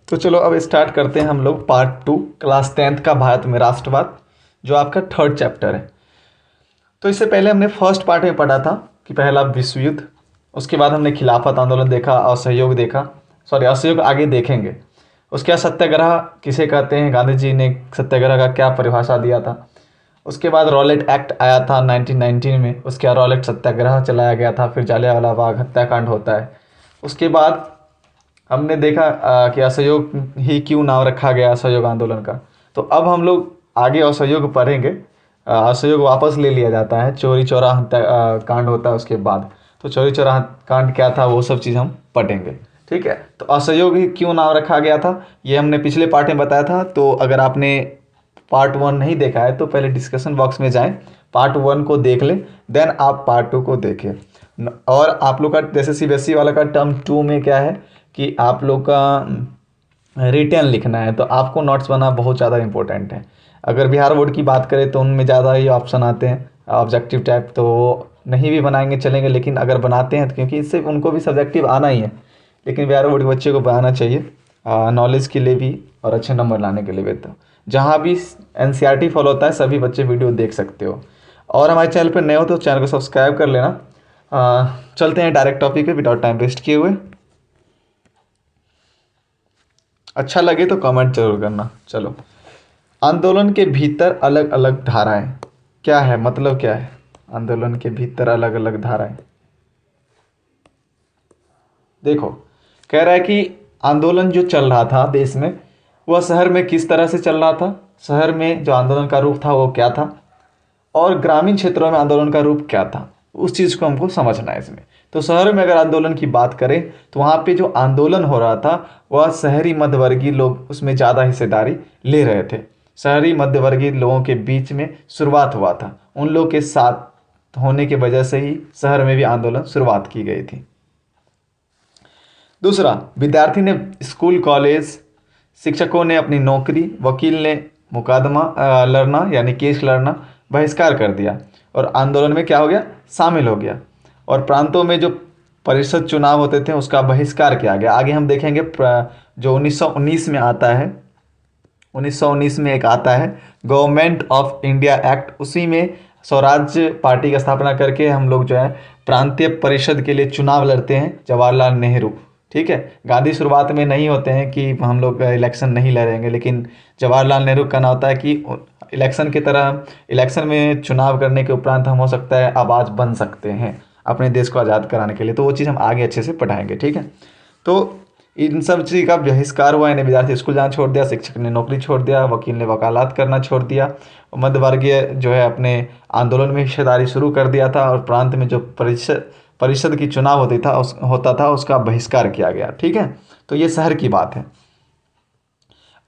तो चलो अब स्टार्ट करते हैं हम लोग पार्ट 2 क्लास 10th का भारत में राष्ट्रवाद, जो आपका 3rd चैप्टर है। तो इससे पहले हमने फर्स्ट पार्ट में पढ़ा था कि पहला विश्व युद्ध, उसके बाद हमने खिलाफत आंदोलन देखा, असहयोग देखा, सॉरी असहयोग आगे देखेंगे। उसके बाद सत्याग्रह किसे कहते हैं, गांधी जी ने सत्याग्रह का क्या परिभाषा दिया था। उसके बाद रॉलेट एक्ट आया था 1919 में, उसके बाद रॉलेट सत्याग्रह चलाया गया था, फिर जालियांवाला बाग हत्याकांड होता है। उसके बाद हमने देखा कि असहयोग ही क्यों नाम रखा गया असहयोग आंदोलन का। तो अब हम लोग आगे असहयोग पढ़ेंगे। असहयोग वापस ले लिया जाता है, चौरी चौरा हत्या कांड होता है उसके बाद। तो चौरी चौरा कांड क्या था वो सब चीज़ हम पढ़ेंगे, ठीक है। तो असहयोग ही क्यों नाम रखा गया था ये हमने पिछले पार्ट में बताया था। तो अगर आपने पार्ट 1 नहीं देखा है तो पहले डिस्कशन बॉक्स में जाएं, पार्ट 1 को देख लें, देन आप पार्ट 2 को देखें। और आप लोग का जैसे सीबीएसई वाला का टर्म 2 में क्या है कि आप लोग का रिटर्न लिखना है, तो आपको नोट्स बनाना बहुत ज़्यादा इंपॉर्टेंट है। अगर बिहार बोर्ड की बात करें तो उनमें ज़्यादा ही ऑप्शन आते हैं ऑब्जेक्टिव टाइप, तो वो नहीं भी बनाएंगे चलेंगे, लेकिन अगर बनाते हैं तो क्योंकि इससे उनको भी सब्जेक्टिव आना ही है, लेकिन बिहार बोर्ड के बच्चे को बनाना चाहिए नॉलेज के लिए भी और अच्छे नंबर लाने के लिए भी। तो जहाँ भी एनसीईआरटी फॉलो होता है सभी बच्चे वीडियो देख सकते हो। और हमारे चैनल पर नए हो तो चैनल को सब्सक्राइब कर लेना। चलते हैं डायरेक्ट टॉपिक पे विदाउट टाइम वेस्ट किए हुए। अच्छा लगे तो कमेंट जरूर करना। चलो, आंदोलन के भीतर अलग अलग धाराएं क्या है, मतलब क्या है आंदोलन के भीतर अलग अलग धाराएं। देखो, कह रहा है कि आंदोलन जो चल रहा था देश में वह शहर में किस तरह से चल रहा था, शहर में जो आंदोलन का रूप था वो क्या था, और ग्रामीण क्षेत्रों में आंदोलन का रूप क्या था, उस चीज़ को हमको समझना है इसमें। तो शहर में अगर आंदोलन की बात करें तो वहाँ पे जो आंदोलन हो रहा था वह शहरी मध्यवर्गीय लोग उसमें ज़्यादा हिस्सेदारी ले रहे थे। शहरी मध्यवर्गीय लोगों के बीच में शुरुआत हुआ था, उन लोग के साथ होने की वजह से ही शहर में भी आंदोलन शुरुआत की गई थी। दूसरा, विद्यार्थी ने स्कूल कॉलेज, शिक्षकों ने अपनी नौकरी, वकील ने मुकदमा लड़ना यानी केस लड़ना बहिष्कार कर दिया और आंदोलन में क्या हो गया, शामिल हो गया। और प्रांतों में जो परिषद चुनाव होते थे उसका बहिष्कार किया गया। आगे हम देखेंगे जो 1919 में आता है, 1919 में एक आता है गवर्नमेंट ऑफ इंडिया एक्ट, उसी में स्वराज्य पार्टी की स्थापना करके हम लोग जो है प्रांतीय परिषद के लिए चुनाव लड़ते हैं, जवाहरलाल नेहरू, ठीक है। गांधी शुरुआत में नहीं होते हैं कि हम लोग इलेक्शन नहीं लड़ेंगे, लेकिन जवाहरलाल नेहरू का कहना होता है कि इलेक्शन की तरह इलेक्शन में चुनाव करने के उपरांत हम हो सकता है आवाज़ बन सकते हैं अपने देश को आज़ाद कराने के लिए। तो वो चीज़ हम आगे अच्छे से पढ़ाएंगे, ठीक है। तो इन सब चीज़ का बहिष्कार हुआ, यानी विद्यार्थी स्कूल जाना छोड़ दिया, शिक्षक ने नौकरी छोड़ दिया, वकील ने वकालत करना छोड़ दिया, मध्यवर्गीय जो है अपने आंदोलन में हिस्सेदारी शुरू कर दिया था, और प्रांत में जो परिषद की चुनाव होता था उसका बहिष्कार किया गया, ठीक है। तो ये शहर की बात है।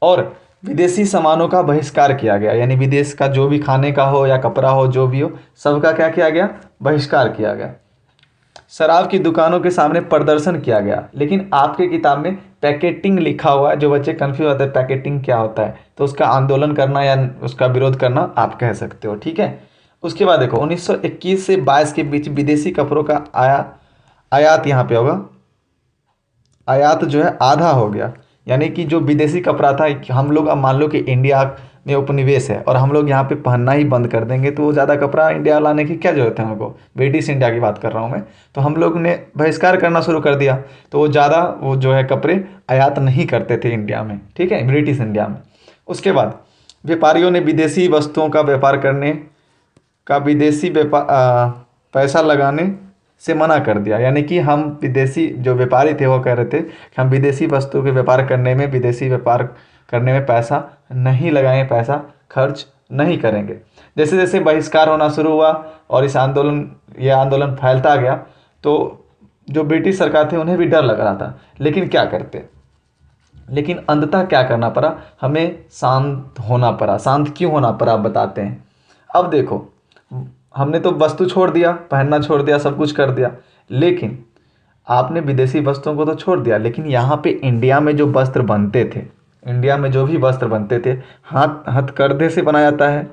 और विदेशी सामानों का बहिष्कार किया गया, यानी विदेश का जो भी खाने का हो या कपड़ा हो जो भी हो सबका क्या किया गया, बहिष्कार किया गया। शराब की दुकानों के सामने प्रदर्शन किया गया, लेकिन आपके किताब में पैकेटिंग लिखा हुआ है, जो बच्चे कंफ्यूज होते हैं पैकेटिंग क्या होता है, तो उसका आंदोलन करना या उसका विरोध करना आप कह सकते हो, ठीक है। उसके बाद देखो 1921 से 22 के बीच विदेशी कपड़ों का आयात यहाँ पे होगा, आयात जो है आधा हो गया। यानी कि जो विदेशी कपड़ा था, हम लोग अब मान लो कि इंडिया में उपनिवेश है और हम लोग यहाँ पे पहनना ही बंद कर देंगे, तो वो ज़्यादा कपड़ा इंडिया लाने की क्या जरूरत है हमको, ब्रिटिश इंडिया की बात कर रहा हूँ मैं। तो हम लोग ने बहिष्कार करना शुरू कर दिया, तो वो ज़्यादा वो जो है कपड़े आयात नहीं करते थे इंडिया में, ठीक है, ब्रिटिश इंडिया में। उसके बाद व्यापारियों ने विदेशी वस्तुओं का व्यापार करने का, विदेशी व्यापार पैसा लगाने से मना कर दिया। यानी कि हम विदेशी जो व्यापारी थे वो कह रहे थे कि हम विदेशी वस्तु के व्यापार करने में, विदेशी व्यापार करने में पैसा नहीं लगाएंगे, पैसा खर्च नहीं करेंगे। जैसे जैसे बहिष्कार होना शुरू हुआ और यह आंदोलन फैलता गया, तो जो ब्रिटिश सरकार थे उन्हें भी डर लग रहा था, लेकिन क्या करते, लेकिन अंततः क्या करना पड़ा, हमें शांत होना पड़ा। शांत क्यों होना पड़ा आप बताते हैं। अब देखो, हमने तो वस्तु छोड़ दिया, पहनना छोड़ दिया, सब कुछ कर दिया, लेकिन आपने विदेशी वस्तुओं को तो छोड़ दिया, लेकिन यहाँ पे इंडिया में जो वस्त्र बनते थे, इंडिया में जो भी वस्त्र बनते थे हथकरघे से बनाया जाता है,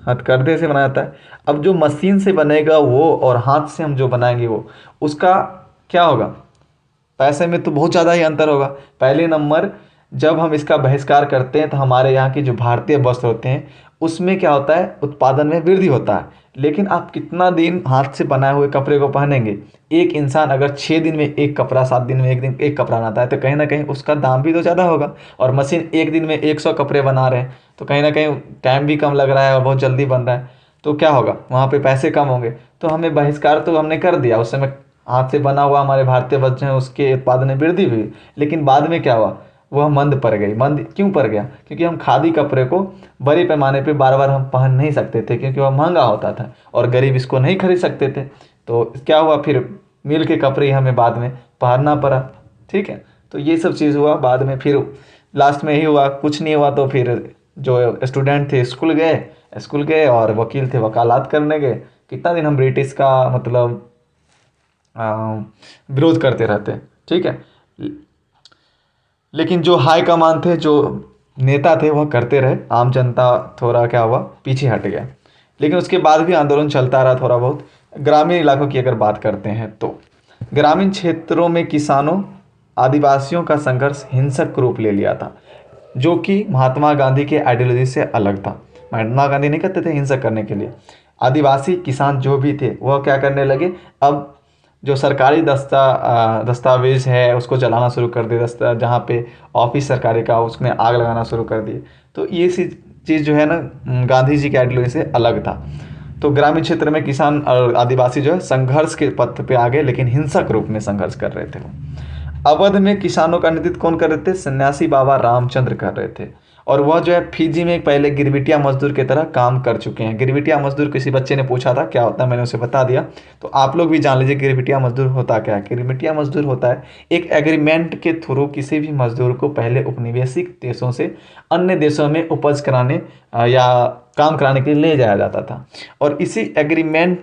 हथकरघे से बनाया जाता है। अब जो मशीन से बनेगा वो और हाथ से हम जो बनाएंगे वो, उसका क्या होगा, पैसे में तो बहुत ज़्यादा ही अंतर होगा। पहले नंबर जब हम इसका बहिष्कार करते हैं तो हमारे यहाँ की जो भारतीय वस्त्र होते हैं उसमें क्या होता है, उत्पादन में वृद्धि होता है। लेकिन आप कितना दिन हाथ से बनाए हुए कपड़े को पहनेंगे? एक इंसान अगर 6 दिन में एक कपड़ा, 7 दिन में एक कपड़ा बनाता है तो कहीं ना कहीं उसका दाम भी तो ज़्यादा होगा। और मशीन एक दिन में 100 कपड़े बना रहे हैं तो कहीं ना कहीं टाइम भी कम लग रहा है और बहुत जल्दी बन रहा है, तो क्या होगा, वहाँ पे पैसे कम होंगे। तो हमें बहिष्कार तो हमने कर दिया, उस समय हाथ से बना हुआ हमारे भारतीय वस्त्र हैं उसके उत्पादन में वृद्धि हुई। लेकिन बाद में क्या हुआ, वह मंद पड़ गई। मंद क्यों पड़ गया? क्योंकि हम खादी कपड़े को बड़े पैमाने पे बार बार हम पहन नहीं सकते थे, क्योंकि वह महंगा होता था और गरीब इसको नहीं खरीद सकते थे। तो क्या हुआ, फिर मिल के कपड़े ही हमें बाद में पहनना पड़ा। ठीक है, तो ये सब चीज़ हुआ बाद में। फिर लास्ट में ही हुआ, कुछ नहीं हुआ तो फिर जो स्टूडेंट थे स्कूल गए और वकील थे वकालत करने गए। कितना दिन हम ब्रिटिश का मतलब विरोध करते रहते। ठीक है, लेकिन जो हाई कमान थे, जो नेता थे, वह करते रहे। आम जनता थोड़ा क्या हुआ, पीछे हट गया। लेकिन उसके बाद भी आंदोलन चलता रहा थोड़ा बहुत। ग्रामीण इलाकों की अगर बात करते हैं तो ग्रामीण क्षेत्रों में किसानों आदिवासियों का संघर्ष हिंसक रूप ले लिया था, जो कि महात्मा गांधी के आइडियोलॉजी से अलग था। महात्मा गांधी नहीं कहते थे हिंसक करने के लिए। आदिवासी किसान जो भी थे वह क्या करने लगे, अब जो सरकारी दस्तावेज है उसको चलाना शुरू कर दिए। जहाँ पे ऑफिस सरकारी का उसमें आग लगाना शुरू कर दिए। तो ये चीज़ जो है ना गांधी जी के आइडियोलॉजी से अलग था। तो ग्रामीण क्षेत्र में किसान और आदिवासी जो है संघर्ष के पथ पे आ गए, लेकिन हिंसक रूप में संघर्ष कर रहे थे वो। अवध में किसानों का नेतृत्व कौन कर रहे थे? सन्यासी बाबा रामचंद्र कर रहे थे। और वह जो है फिजी में पहले गिरबिटिया मजदूर की तरह काम कर चुके हैं। गिरबिटिया मजदूर किसी बच्चे ने पूछा था क्या होता है, मैंने उसे बता दिया। तो आप लोग भी जान लीजिए गिरबिटिया मजदूर होता क्या है। गिरबिटिया मजदूर होता है एक एग्रीमेंट के थ्रू किसी भी मजदूर को पहले उपनिवेशिक देशों से अन्य देशों में उपज कराने या काम कराने के लिए ले जाया जाता था। और इसी एग्रीमेंट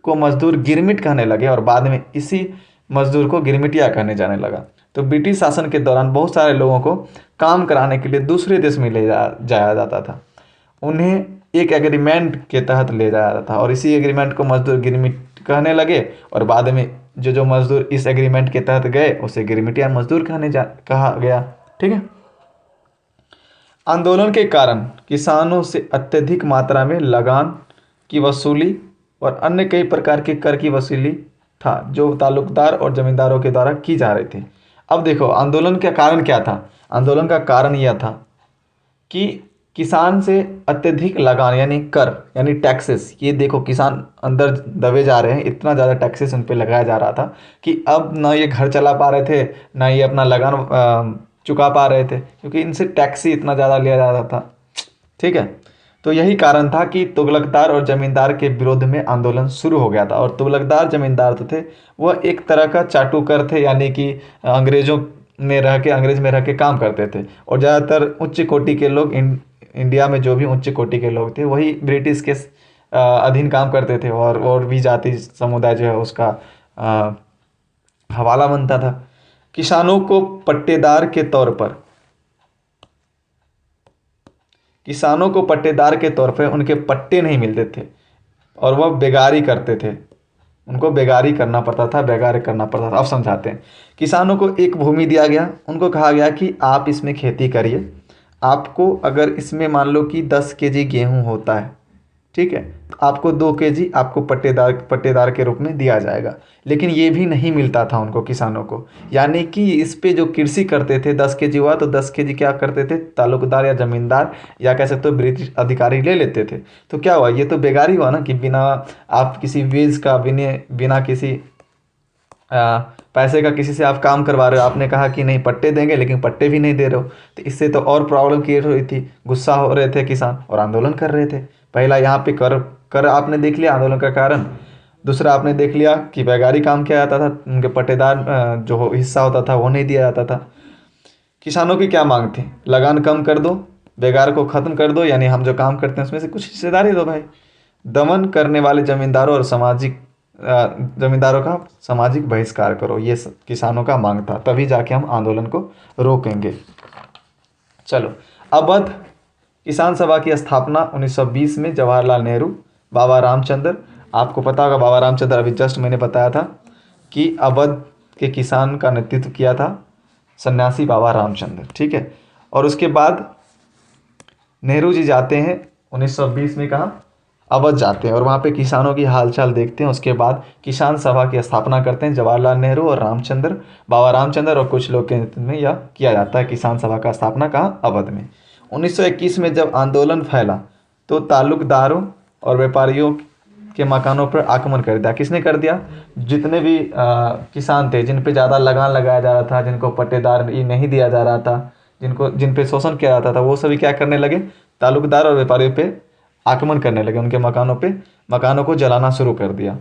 को मजदूर गिरमिट कहने लगे और बाद में इसी मजदूर को गिरमिटिया कहने जाने लगा। तो ब्रिटिश शासन के दौरान बहुत सारे लोगों को काम कराने के लिए दूसरे देश में जाया जाता था। उन्हें एक एग्रीमेंट के तहत ले जाया जाता था और इसी एग्रीमेंट को मजदूर गिरमिट कहने लगे। और बाद में जो मजदूर इस एग्रीमेंट के तहत गए उसे गिरमिटिया मजदूर कहा गया। ठीक है, आंदोलन के कारण किसानों से अत्यधिक मात्रा में लगान की वसूली और अन्य कई प्रकार के कर की वसूली था, जो तालुकदार और जमींदारों के द्वारा की जा रही थी। अब देखो आंदोलन का कारण क्या था। आंदोलन का कारण यह था कि किसान से अत्यधिक लगान यानी कर यानी टैक्सेस, ये देखो किसान अंदर दबे जा रहे हैं। इतना ज़्यादा टैक्सेस उन पर लगाया जा रहा था कि अब ना ये घर चला पा रहे थे, ना ये अपना लगान चुका पा रहे थे, क्योंकि इनसे टैक्स ही इतना ज़्यादा लिया जा रहा था। ठीक है, तो यही कारण था कि तुगलकदार और जमींदार के विरोध में आंदोलन शुरू हो गया था। और तुगलकदार जमींदार तो थे वह एक तरह का चाटुकर थे, यानी कि अंग्रेज में रह के काम करते थे। और ज़्यादातर उच्च कोटि के लोग इंडिया में जो भी उच्च कोटि के लोग थे वही ब्रिटिश के अधीन काम करते थे। और भी जाति समुदाय जो है उसका हवाला बनता था। किसानों को पट्टेदार के तौर पर उनके पट्टे नहीं मिलते थे और वह बेगारी करते थे। उनको बेगारी करना पड़ता था। अब समझाते हैं। किसानों को एक भूमि दिया गया, उनको कहा गया कि आप इसमें खेती करिए। आपको अगर इसमें मान लो कि 10 केजी गेहूँ होता है, ठीक है, तो आपको 2 केजी आपको पट्टेदार के रूप में दिया जाएगा। लेकिन ये भी नहीं मिलता था उनको, किसानों को। यानी कि इस पे जो कृषि करते थे 10 केजी हुआ तो 10 केजी क्या करते थे, तालुकदार या जमींदार या कह सकते हो ब्रिटिश अधिकारी ले लेते थे। तो क्या हुआ, ये तो बेगारी हुआ ना कि बिना आप किसी वेज का बिना किसी पैसे का किसी से आप काम करवा रहे हो। आपने कहा कि नहीं पट्टे देंगे, लेकिन पट्टे भी नहीं दे रहे हो। तो इससे तो और प्रॉब्लम क्रिएट हो रही थी। गुस्सा हो रहे थे किसान और आंदोलन कर रहे थे। पहला यहाँ पे कर आपने देख लिया आंदोलन का कारण। दूसरा आपने देख लिया कि बेगारी काम किया जाता था, उनके पट्टेदार जो हिस्सा होता था वो नहीं दिया जाता था। किसानों की क्या मांग थी, लगान कम कर दो, बेगार को ख़त्म कर दो, यानी हम जो काम करते हैं उसमें से कुछ हिस्सेदारी दो भाई। दमन करने वाले जमींदारों का सामाजिक बहिष्कार करो, ये किसानों का मांग था। तभी जाके हम आंदोलन को रोकेंगे। चलो, अवध किसान सभा की स्थापना 1920 में जवाहरलाल नेहरू, बाबा रामचंद्र, आपको पता होगा बाबा रामचंद्र, अभी जस्ट मैंने बताया था कि अवध के किसान का नेतृत्व किया था सन्यासी बाबा रामचंद्र, ठीक है। और उसके बाद नेहरू जी जाते हैं 1920 में, कहाँ, अवध जाते हैं और वहाँ पे किसानों की हालचाल देखते हैं। उसके बाद किसान सभा की स्थापना करते हैं जवाहरलाल नेहरू और रामचंद्र, बाबा रामचंद्र और कुछ लोग के नेतृत्व में यह किया जाता है किसान सभा का स्थापना, कहाँ, अवध में। 1921 में जब आंदोलन फैला तो ताल्लुकदारों और व्यापारियों के मकानों पर आक्रमण कर दिया। किसने कर दिया? जितने भी किसान थे, जिन पे ज़्यादा लगान लगाया जा रहा था, जिनको पट्टेदार ये नहीं दिया जा रहा था, जिन पे शोषण किया जाता था, वो सभी क्या करने लगे? ताल्लुकदार और व्यापारियों पे आक्रमण करने लगे, उनके मकानों को जलाना शुरू कर दिया।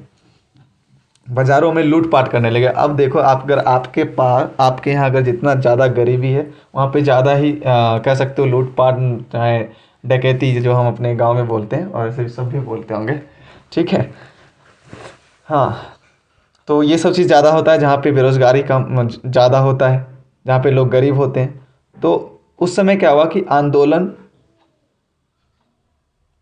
बाज़ारों में लूटपाट करने लगे। अब देखो, आप अगर आपके यहाँ अगर जितना ज़्यादा गरीबी है, वहाँ पे ज़्यादा ही कह सकते हो लूटपाट, चाहे डकैती जो हम अपने गांव में बोलते हैं, और ऐसे सब भी बोलते होंगे, ठीक है। हाँ, तो ये सब चीज़ ज़्यादा होता है जहाँ पे बेरोज़गारी कम ज़्यादा होता है, जहाँ पे लोग गरीब होते हैं। तो उस समय क्या हुआ कि आंदोलन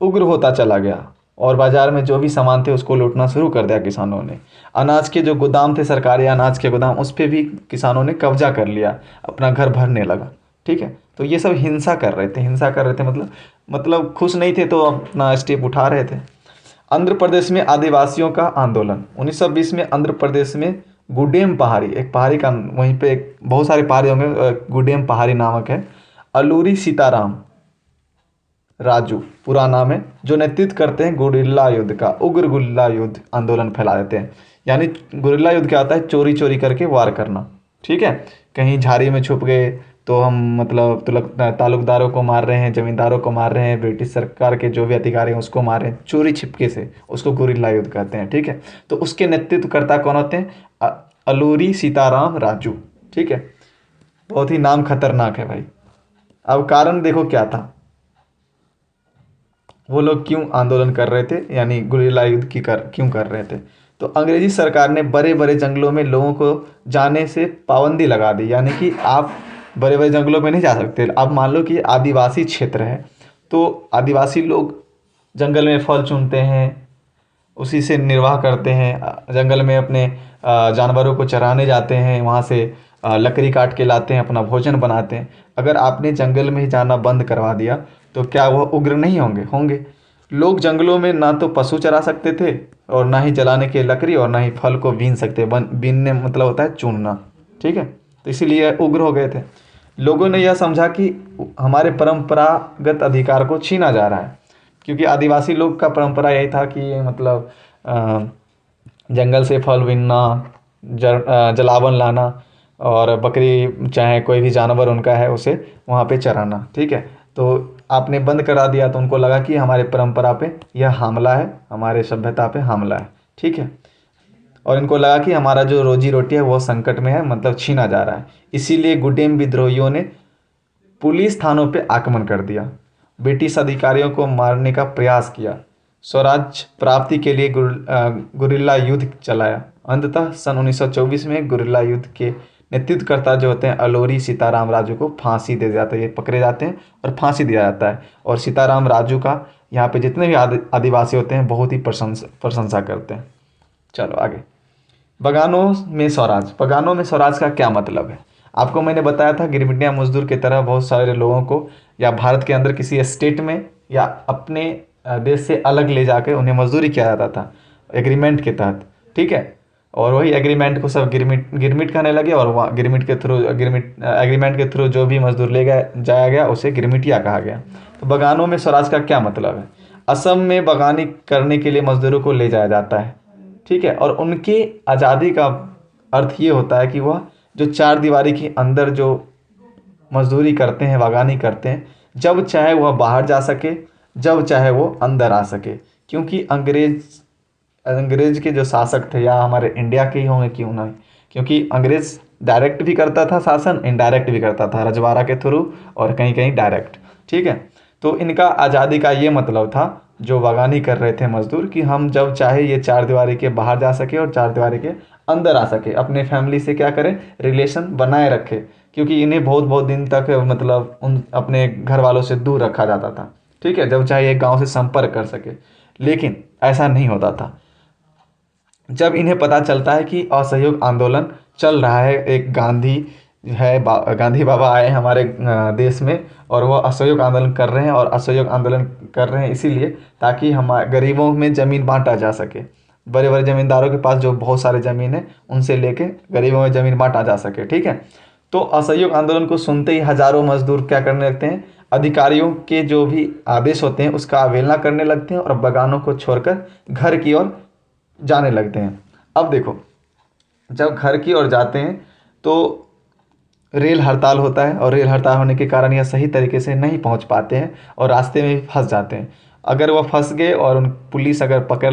उग्र होता चला गया और बाजार में जो भी सामान थे उसको लूटना शुरू कर दिया किसानों ने। अनाज के जो गोदाम थे, सरकारी अनाज के गोदाम, उस पर भी किसानों ने कब्जा कर लिया, अपना घर भरने लगा, ठीक है। तो ये सब हिंसा कर रहे थे, मतलब खुश नहीं थे तो अपना स्टेप उठा रहे थे। आंध्र प्रदेश में आदिवासियों का आंदोलन 1920 में आंध्र प्रदेश में गुडेम पहाड़ी, एक पहाड़ी का, वहीं पे बहुत सारे पहाड़ी होंगे, गुडेम पहाड़ी नामक है, अलूरी सीताराम राजू पूरा नाम है, जो नेतृत्व करते हैं गुरिल्ला युद्ध का, उग्र गुरिल्ला युद्ध आंदोलन फैला देते हैं। यानी गुरिल्ला युद्ध क्या होता है? चोरी चोरी करके वार करना, ठीक है। कहीं झाड़ी में छुप गए तो हम मतलब ताल्लुकदारों को मार रहे हैं, जमींदारों को मार रहे हैं, ब्रिटिश सरकार के जो भी अधिकारी हैं उसको मार रहे हैं, चोरी छिपके से, उसको गुरिल्ला युद्ध कहते हैं, ठीक है। तो उसके नेतृत्वकर्ता कौन होते हैं? अलूरी सीताराम राजू, ठीक है। बहुत ही नाम खतरनाक है भाई। अब कारण देखो क्या था, वो लोग क्यों आंदोलन कर रहे थे, यानी गुरिल्ला युद्ध क्यों कर रहे थे? तो अंग्रेजी सरकार ने बड़े बड़े जंगलों में लोगों को जाने से पाबंदी लगा दी, यानी कि आप बड़े बड़े जंगलों में नहीं जा सकते। अब मान लो कि आदिवासी क्षेत्र है, तो आदिवासी लोग जंगल में फल चुनते हैं, उसी से निर्वाह करते हैं, जंगल में अपने जानवरों को चराने जाते हैं, वहाँ से लकड़ी काट के लाते हैं, अपना भोजन बनाते हैं। अगर आपने जंगल में ही जाना बंद करवा दिया तो क्या वह उग्र नहीं होंगे? लोग जंगलों में ना तो पशु चरा सकते थे और ना ही जलाने के लकड़ी और ना ही फल को बीन सकते। बीनने मतलब होता है चुनना, ठीक है। तो इसीलिए उग्र हो गए थे। लोगों ने यह समझा कि हमारे परंपरागत अधिकार को छीना जा रहा है, क्योंकि आदिवासी लोग का परंपरा यही था कि मतलब जंगल से फल बीनना, जलावन लाना, और बकरी चाहे कोई भी जानवर उनका है उसे वहाँ पे चराना, ठीक है। तो आपने बंद करा दिया तो उनको लगा कि हमारे परंपरा पे यह हमला है, हमारे सभ्यता पे हमला है, ठीक है। और इनको लगा कि हमारा जो रोजी रोटी है वो संकट में है, मतलब छीना जा रहा है। इसीलिए गुडेम विद्रोहियों ने पुलिस थानों पे आक्रमण कर दिया, ब्रिटिश अधिकारियों को मारने का प्रयास किया, स्वराज प्राप्ति के लिए गुरिल्ला युद्ध चलाया। अंततः सन 1924 में गुरिल्ला युद्ध के नेतृत्वकर्ता जो होते हैं अलूरी सीताराम राजू को फांसी दे जाता है, ये पकड़े जाते हैं और फांसी दिया जाता है। और सीताराम राजू का यहाँ पे जितने भी आदिवासी होते हैं बहुत ही प्रशंसा करते हैं। चलो आगे। बगानों में स्वराज का क्या मतलब है? आपको मैंने बताया था गिरमिटिया मजदूर की तरह बहुत सारे लोगों को या भारत के अंदर किसी स्टेट में या अपने देश से अलग ले जाकर उन्हें मजदूरी किया जाता था एग्रीमेंट के तहत, ठीक है। और वही एग्रीमेंट को सब गिरमिट कहने लगे, और वहाँ एग्रीमेंट के थ्रू जो भी मजदूर ले जाया गया उसे गिरमिटिया कहा गया। तो बगानों में स्वराज का क्या मतलब है? असम में बगानी करने के लिए मजदूरों को ले जाया जाता है, ठीक है। और उनकी आज़ादी का अर्थ ये होता है कि वह जो चार दीवारी के अंदर जो मजदूरी करते हैं, बागानी करते हैं, जब चाहे वह बाहर जा सके, जब चाहे वो अंदर आ सके। क्योंकि अंग्रेज के जो शासक थे, या हमारे इंडिया के ही होंगे क्यों ना, क्योंकि अंग्रेज डायरेक्ट भी करता था शासन, इनडायरेक्ट भी करता था, रजवाड़ा के थ्रू और कहीं कहीं डायरेक्ट, ठीक है। तो इनका आज़ादी का ये मतलब था, जो बागानी कर रहे थे मजदूर, कि हम जब चाहे ये चार दीवारी के बाहर जा सके और चार दीवारी के अंदर आ सके, अपने फैमिली से क्या करें, रिलेशन बनाए रखे। क्योंकि इन्हें बहुत बहुत दिन तक मतलब उन अपने घर वालों से दूर रखा जाता था, ठीक है, जब चाहे एक गांव से संपर्क कर सके। लेकिन ऐसा नहीं होता था। जब इन्हें पता चलता है कि असहयोग आंदोलन चल रहा है, एक गांधी है गांधी बाबा आए हैं हमारे देश में, और वो असहयोग आंदोलन कर रहे हैं, और असहयोग आंदोलन कर रहे हैं इसीलिए ताकि हम गरीबों में ज़मीन बांटा जा सके। बड़े बड़े ज़मींदारों के पास जो बहुत सारे ज़मीन है उनसे लेके गरीबों में ज़मीन बांटा जा सके, ठीक है। तो असहयोग आंदोलन को सुनते ही हजारों मजदूर क्या करने लगते हैं, अधिकारियों के जो भी आदेश होते हैं उसका अवहेलना करने लगते हैं और बगानों को छोड़कर घर की ओर जाने लगते हैं। अब देखो, जब घर की ओर जाते हैं तो रेल हड़ताल होता है, और रेल हड़ताल होने के कारण यह सही तरीके से नहीं पहुंच पाते हैं और रास्ते में फंस जाते हैं। अगर वह फंस गए और उन पुलिस अगर पकड़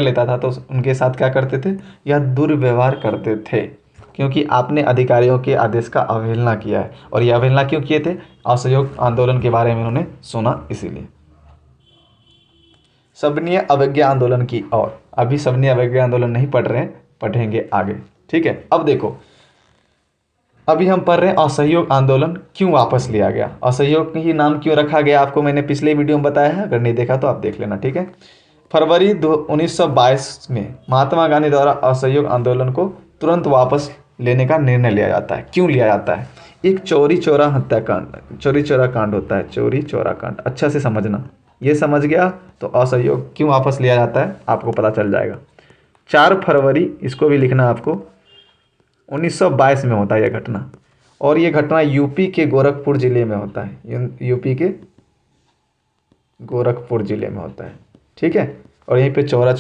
लेता था तो उनके साथ क्या करते थे, यह दुर्व्यवहार करते थे, क्योंकि आपने अधिकारियों के आदेश का अवहेलना किया है। और यह अवहेलना क्यों किए थे, असहयोग आंदोलन के बारे में उन्होंने सुना इसीलिए। सबनीय अवज्ञा आंदोलन की ओर, अभी सबनीय अवज्ञा आंदोलन नहीं पढ़ रहे हैं, पढ़ेंगे आगे, ठीक है। अब देखो, अभी हम पढ़ रहे हैं असहयोग आंदोलन क्यों वापस लिया गया, असहयोग ही नाम क्यों रखा गया, आपको मैंने पिछले वीडियो में बताया है, अगर नहीं देखा तो आप देख लेना, ठीक है। फरवरी 1922 में महात्मा गांधी द्वारा असहयोग आंदोलन को तुरंत वापस लेने का निर्णय लिया जाता है। क्यों लिया जाता है, एक चौरी चौरा हत्याकांड, चौरी चौरा कांड होता है, चौरी चौरा कांड, अच्छा से समझना, ये समझ गया तो असहयोग क्यों वापस लिया जाता है आपको पता चल जाएगा। 4 फरवरी, इसको भी लिखना आपको, 1922 में होता है यह घटना, और ये घटना यूपी के गोरखपुर जिले में होता है, यूपी के गोरखपुर जिले में होता है, ठीक है। और यहीं पे चौरा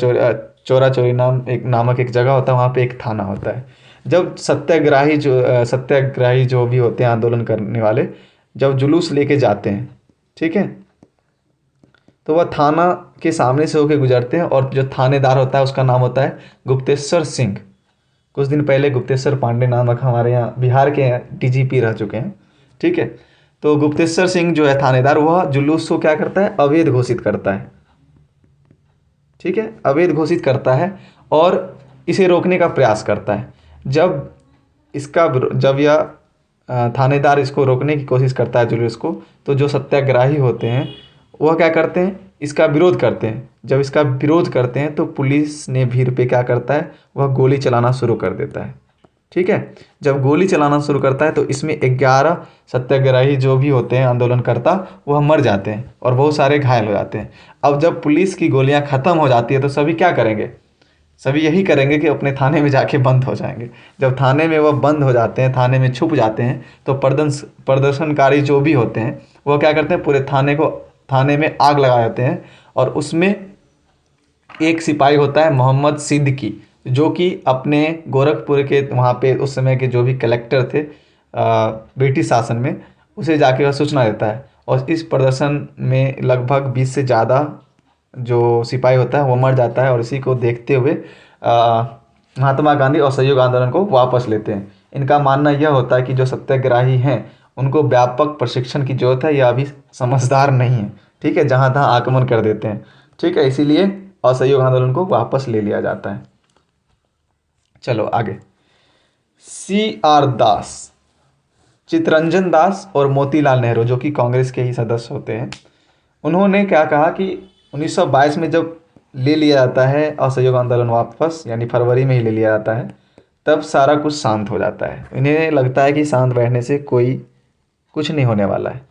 चौरी नामक एक जगह होता है, वहाँ पे एक थाना होता है। जब सत्याग्रही जो भी होते हैं आंदोलन करने वाले, जब जुलूस लेके जाते हैं, ठीक है, तो वह थाना के सामने से होके गुजरते हैं, और जो थानेदार होता है उसका नाम होता है गुप्तेश्वर सिंह। कुछ दिन पहले गुप्तेश्वर पांडे नामक हमारे यहाँ बिहार के डीजीपी रह चुके हैं, ठीक है। तो गुप्तेश्वर सिंह जो है थानेदार, वह जुलूस को क्या करता है, अवैध घोषित करता है, ठीक है, अवैध घोषित करता है और इसे रोकने का प्रयास करता है। जब यह थानेदार इसको रोकने की कोशिश करता है जुलूस को, तो जो सत्याग्रही होते हैं वह क्या करते हैं, इसका विरोध करते हैं। जब इसका विरोध करते हैं तो पुलिस ने भीड़ पे क्या करता है, वह गोली चलाना शुरू कर देता है, ठीक है। जब गोली चलाना शुरू करता है तो इसमें 11 सत्याग्रही जो भी होते हैं आंदोलनकर्ता, वह मर जाते हैं और बहुत सारे घायल हो जाते हैं। अब जब पुलिस की गोलियां ख़त्म हो जाती है तो सभी क्या करेंगे, सभी यही करेंगे कि अपने थाने में जाके बंद हो जाएंगे। जब थाने में वह बंद हो जाते हैं, थाने में छुप जाते हैं, तो प्रदर्शनकारी जो भी होते हैं वह क्या करते हैं, पूरे थाने में आग लगा देते हैं। और उसमें एक सिपाही होता है मोहम्मद सिद्दीकी, जो कि अपने गोरखपुर के वहाँ पे उस समय के जो भी कलेक्टर थे ब्रिटिश शासन में, उसे जाके वह सूचना देता है। और इस प्रदर्शन में लगभग 20 से ज़्यादा जो सिपाही होता है वो मर जाता है, और इसी को देखते हुए महात्मा गांधी असहयोग आंदोलन को वापस लेते हैं। इनका मानना यह होता है कि जो सत्याग्रही हैं उनको व्यापक प्रशिक्षण की जरूरत है, यह अभी समझदार नहीं है, ठीक है, जहाँ तहाँ आक्रमण कर देते हैं, ठीक है, इसीलिए असहयोग आंदोलन को वापस ले लिया जाता है। चलो आगे, CR दास, चित्तरंजन दास और मोतीलाल नेहरू, जो कि कांग्रेस के ही सदस्य होते हैं, उन्होंने क्या कहा कि 1922 में जब ले लिया जाता है असहयोग आंदोलन वापस, यानी फरवरी में ही ले लिया जाता है, तब सारा कुछ शांत हो जाता है। इन्हें लगता है कि शांत बैठने से कुछ नहीं होने वाला है।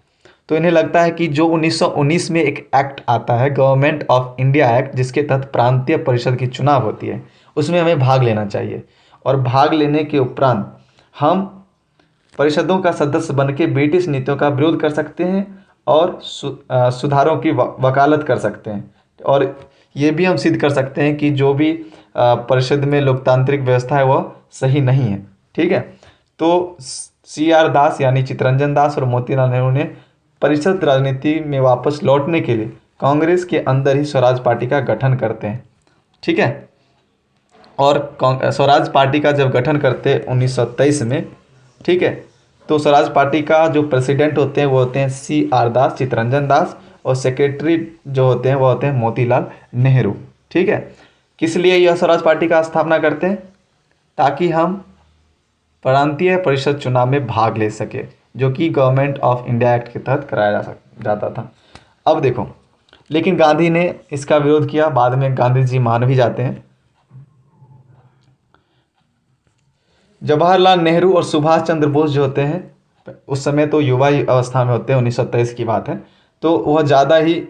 तो इन्हें लगता है कि जो 1919 में एक एक्ट आता है, गवर्नमेंट ऑफ इंडिया एक्ट, जिसके तहत प्रांतीय परिषद की चुनाव होती है, उसमें हमें भाग लेना चाहिए। और भाग लेने के उपरांत हम परिषदों का सदस्य बन के ब्रिटिश नीतियों का विरोध कर सकते हैं और सुधारों की वकालत कर सकते हैं। और ये भी हम सिद्ध कर सकते हैं कि जो भी परिषद में लोकतांत्रिक व्यवस्था है वह सही नहीं है, ठीक है। तो CR दास यानी चित्तरंजन दास और मोतीलाल नेहरू ने परिषद राजनीति में वापस लौटने के लिए कांग्रेस के अंदर ही स्वराज पार्टी का गठन करते हैं, ठीक है। और स्वराज पार्टी का जब गठन करते हैं 1923 में, ठीक है, तो स्वराज पार्टी का जो प्रेसिडेंट होते हैं वो होते हैं CR दास, चित्तरंजन दास, और सेक्रेटरी जो होते हैं वो होते हैं मोतीलाल नेहरू, ठीक है। किस लिए यह स्वराज पार्टी का स्थापना करते हैं, ताकि हम प्रांतीय परिषद चुनाव में भाग ले सके, जो कि गवर्नमेंट ऑफ इंडिया एक्ट के तहत कराया जाता था। अब देखो, लेकिन गांधी ने इसका विरोध किया, बाद में गांधी जी मान भी जाते हैं। जवाहरलाल नेहरू और सुभाष चंद्र बोस जो होते हैं उस समय तो युवा ही अवस्था में होते हैं, 1923 की बात है, तो वह ज़्यादा ही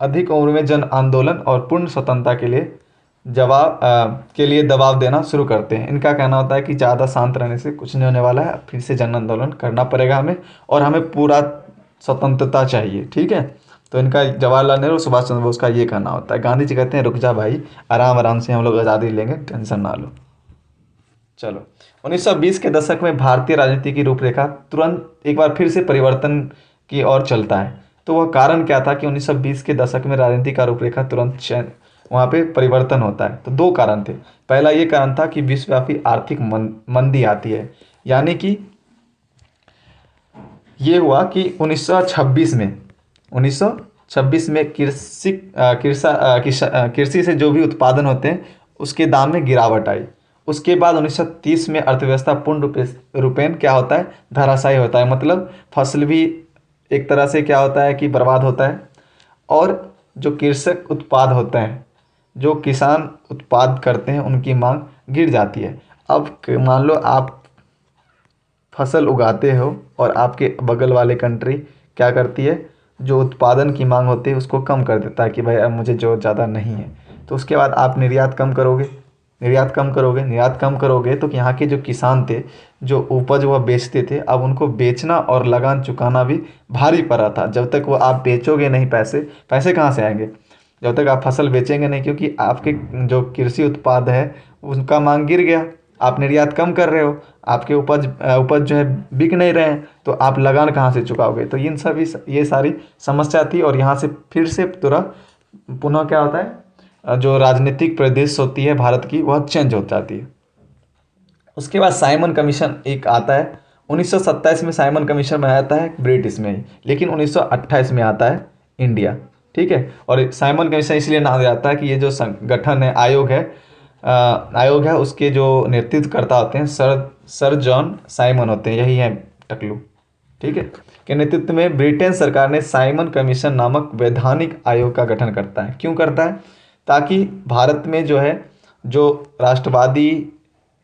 अधिक उम्र में जन आंदोलन और पूर्ण स्वतंत्रता के लिए के लिए दबाव देना शुरू करते हैं। इनका कहना होता है कि ज़्यादा शांत रहने से कुछ नहीं होने वाला है, फिर से जन आंदोलन करना पड़ेगा हमें, और हमें पूरा स्वतंत्रता चाहिए। ठीक है, तो इनका जवाहरलाल नेहरू और सुभाष चंद्र बोस का ये कहना होता है। गांधी जी कहते हैं रुक जा भाई, आराम आराम से हम लोग आज़ादी लेंगे, टेंशन ना लो। चलो, 1920 के दशक में भारतीय राजनीति की रूपरेखा तुरंत एक बार फिर से परिवर्तन की ओर चलता है। तो वह कारण क्या था कि 1920 के दशक में राजनीति का रूपरेखा तुरंत वहाँ पे परिवर्तन होता है। तो दो कारण थे। पहला ये कारण था कि विश्वव्यापी आर्थिक मंदी आती है, यानी कि ये हुआ कि 1926 में कृषि से जो भी उत्पादन होते हैं उसके दाम में गिरावट आई। उसके बाद 1930 में अर्थव्यवस्था पूर्ण रूपेण क्या होता है, धराशायी होता है। मतलब फसल भी एक तरह से क्या होता है कि बर्बाद होता है, और जो कृषक उत्पाद होते हैं, जो किसान उत्पाद करते हैं, उनकी मांग गिर जाती है। अब मान लो आप फसल उगाते हो और आपके बगल वाले कंट्री क्या करती है, जो उत्पादन की मांग होती है उसको कम कर देता है कि भाई अब मुझे जो ज़्यादा नहीं है। तो उसके बाद आप निर्यात कम करोगे, निर्यात कम करोगे तो यहाँ के जो किसान थे, जो उपज वह बेचते थे, अब उनको बेचना और लगान चुकाना भी भारी पड़ रहा था। जब तक वो आप बेचोगे नहीं, पैसे कहाँ से आएंगे जब तक आप फसल बेचेंगे नहीं, क्योंकि आपके जो कृषि उत्पाद है उनका मांग गिर गया। आप निर्यात कम कर रहे हो, आपके उपज जो है बिक नहीं रहे हैं, तो आप लगान कहाँ से चुकाओगे। तो ये सारी समस्या थी, और यहाँ से फिर से पुनः क्या होता है, जो राजनीतिक परिदृश्य होती है भारत की वह चेंज हो जाती है। उसके बाद साइमन कमीशन एक आता है। 1927 में साइमन कमीशन बनाया जाता है ब्रिटिश में ही, लेकिन 1928 में आता है इंडिया। ठीक है, और साइमन कमीशन इसलिए नाम दिया जाता है कि ये जो संगठन है, आयोग है, उसके जो नेतृत्वकर्ता होते हैं सर जॉन साइमन होते हैं, यही है टकलू। ठीक है, के नेतृत्व में ब्रिटेन सरकार ने साइमन कमीशन नामक वैधानिक आयोग का गठन करता है। क्यों करता है, ताकि भारत में जो है, जो राष्ट्रवादी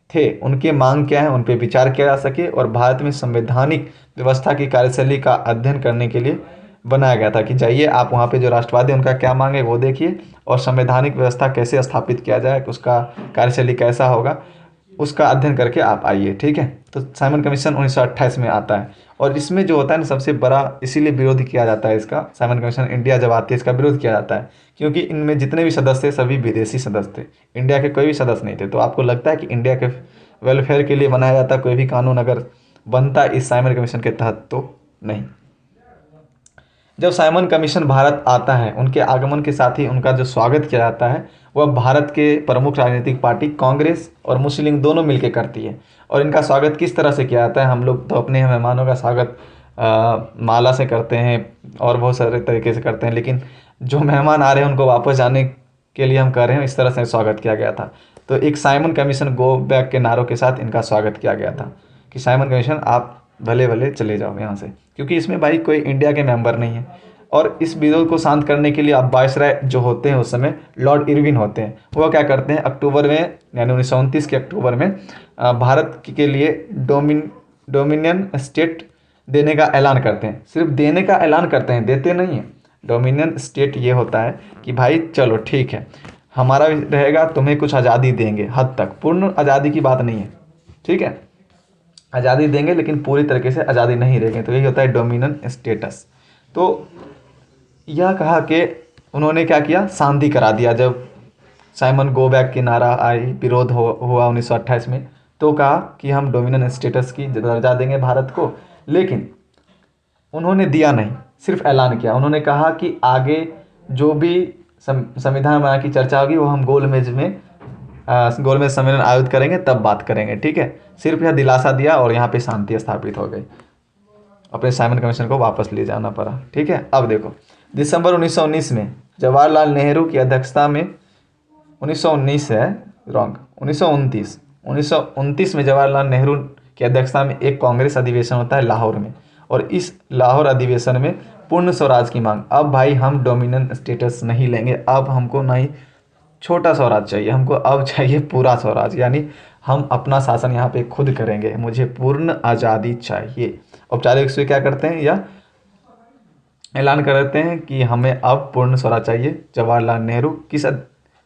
थे उनके मांग क्या है उन पर विचार किया जा सके, और भारत में संवैधानिक व्यवस्था की कार्यशैली का अध्ययन करने के लिए बनाया गया था कि जाइए आप वहाँ पे जो राष्ट्रवादी उनका क्या मांग है वो देखिए, और संवैधानिक व्यवस्था कैसे स्थापित किया जाए, उसका कार्यशैली कैसा होगा, उसका अध्ययन करके आप आइए। ठीक है, तो साइमन कमीशन 1928 में आता है, और इसमें जो होता है ना सबसे बड़ा इसीलिए विरोध किया जाता है इसका, साइमन कमीशन इंडिया जब आती है इसका विरोध किया जाता है, क्योंकि इनमें जितने भी सदस्य थे सभी विदेशी सदस्य थे, इंडिया के कोई भी सदस्य नहीं थे। तो आपको लगता है कि इंडिया के वेलफेयर के लिए बनाया जाता कोई भी कानून अगर बनता इस साइमन कमीशन के तहत, तो नहीं। जब साइमन कमीशन भारत आता है, उनके आगमन के साथ ही उनका जो स्वागत किया जाता है वह भारत के प्रमुख राजनीतिक पार्टी कांग्रेस और मुस्लिम लीग दोनों मिलकर करती है। और इनका स्वागत किस तरह से किया जाता है, हम लोग तो अपने मेहमानों का स्वागत माला से करते हैं और बहुत सारे तरीके से करते हैं, लेकिन जो मेहमान आ रहे हैं उनको वापस जाने के लिए हम कर रहे हैं, इस तरह से स्वागत किया गया था। तो एक साइमन कमीशन गो बैक के नारों के साथ इनका स्वागत किया गया था कि साइमन कमीशन आप भले भले चले जाओ यहाँ से, क्योंकि इसमें भाई कोई इंडिया के मेंबर नहीं है। और इस विरोध को शांत करने के लिए अब वायसराय जो होते हैं उस समय लॉर्ड इरविन होते हैं, वो क्या करते हैं अक्टूबर में, यानी 1929 के अक्टूबर में भारत के लिए डोमिनियन स्टेट देने का ऐलान करते हैं। सिर्फ देने का ऐलान करते हैं, देते नहीं हैं। डोमिनियन स्टेट ये होता है कि भाई चलो ठीक है, हमारा भी रहेगा, तुम्हें कुछ आज़ादी देंगे, हद तक, पूर्ण आज़ादी की बात नहीं है। ठीक है, आज़ादी देंगे लेकिन पूरी तरीके से आज़ादी नहीं रहेगी, तो यही होता है डोमिनियन स्टेटस। तो यह कहा कि उन्होंने क्या किया, शांति करा दिया। जब साइमन गो बैक की नारा आई, विरोध हुआ 1928 में, तो कहा कि हम डोमिनियन स्टेटस की दर्जा देंगे भारत को, लेकिन उन्होंने दिया नहीं, सिर्फ ऐलान किया। उन्होंने कहा कि आगे जो भी संविधान बना की चर्चा होगी वो हम गोलमेज सम्मेलन आयोजित करेंगे, तब बात करेंगे। ठीक है, सिर्फ यह दिलासा दिया और यहाँ पे शांति स्थापित हो गई, अपने साइमन कमीशन को वापस ले जाना पड़ा। ठीक है, अब देखो दिसंबर 1919 में जवाहरलाल नेहरू की अध्यक्षता में 1929 में जवाहरलाल नेहरू की अध्यक्षता में एक कांग्रेस अधिवेशन होता है लाहौर में, और इस लाहौर अधिवेशन में पूर्ण स्वराज की मांग। अब भाई हम डोमिनियन स्टेटस नहीं लेंगे, अब हमको नहीं छोटा स्वराज चाहिए, हमको अब चाहिए पूरा स्वराज, यानी हम अपना शासन यहाँ पे खुद करेंगे, मुझे पूर्ण आज़ादी चाहिए। औपचारिक रूप से क्या करते हैं या ऐलान कर देते हैं कि हमें अब पूर्ण स्वराज चाहिए। जवाहरलाल नेहरू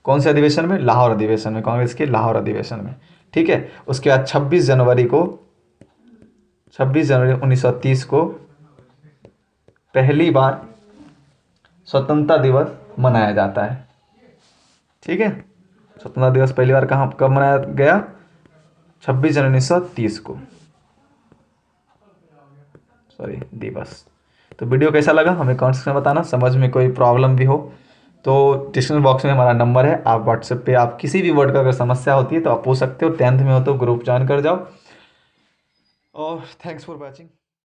कौन से अधिवेशन में? लाहौर अधिवेशन में, कांग्रेस के लाहौर अधिवेशन में। ठीक है। उसके बाद 26 जनवरी 1930 को पहली बार स्वतंत्रता दिवस मनाया जाता है। ठीक है। स्वतंत्रता दिवस पहली बार कब मनाया गया? 26 जनवरी 1930 को, सॉरी, दिवस। तो वीडियो कैसा लगा हमें कमेंट सेक्शन में बताना। समझ में कोई प्रॉब्लम भी हो तो डिस्क्रिप्शन बॉक्स में हमारा नंबर है, आप व्हाट्सएप पे आप किसी भी वर्ड का अगर समस्या होती है तो आप पूछ सकते हो। 10th में हो तो ग्रुप ज्वाइन कर जाओ। और थैंक्स फॉर वॉचिंग।